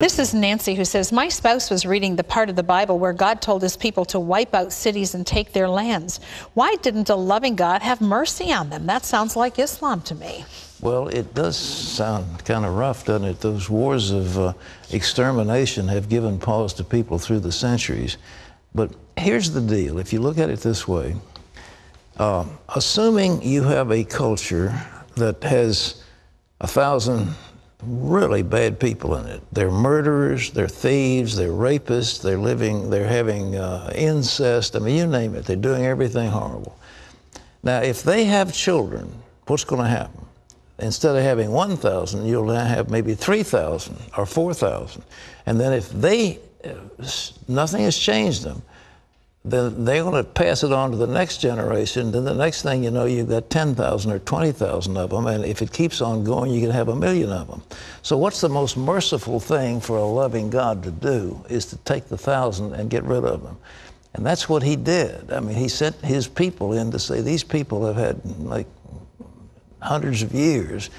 This is Nancy, who says, my spouse was reading the part of the Bible where God told his people to wipe out cities and take their lands. Why didn't a loving God have mercy on them? That sounds like Islam to me. Well, it does sound kind of rough, doesn't it? Those wars of extermination have given pause to people through the centuries. But here's the deal. If you look at it this way, assuming you have a culture that has 1,000 really bad people in it. They're murderers, they're thieves, they're rapists, they're having incest. I mean, you name it. They're doing everything horrible. Now, if they have children, what's going to happen? Instead of having 1,000, you'll now have maybe 3,000 or 4,000. And then if nothing has changed them, then they're going to pass it on to the next generation. Then the next thing you know, you've got 10,000 or 20,000 of them. And if it keeps on going, you can have 1 million of them. So what's the most merciful thing for a loving God to do is to take the 1,000 and get rid of them. And that's what he did. I mean, he sent his people in to say, these people have had like hundreds of years,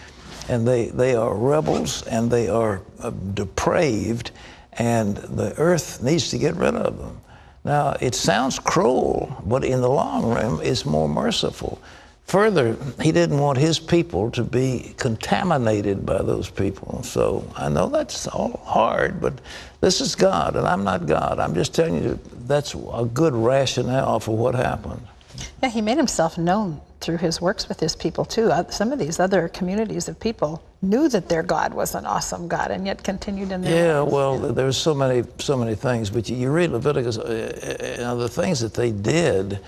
and they are rebels, and they are depraved, and the earth needs to get rid of them. Now, it sounds cruel, but in the long run, it's more merciful. Further, he didn't want his people to be contaminated by those people. So I know that's all hard, but this is God, and I'm not God. I'm just telling you that's a good rationale for what happened. Yeah, he made himself known through his works with his people, too. Some of these other communities of people knew that their God was an awesome God and yet continued in their lives. Well, there's so many things, but you read Leviticus, the things that they did,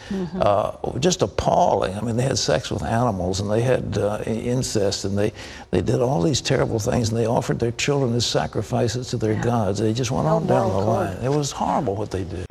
just appalling. I mean, they had sex with animals, and they had incest, and they did all these terrible things, and they offered their children as sacrifices to their gods. They just went on down the line. It was horrible what they did.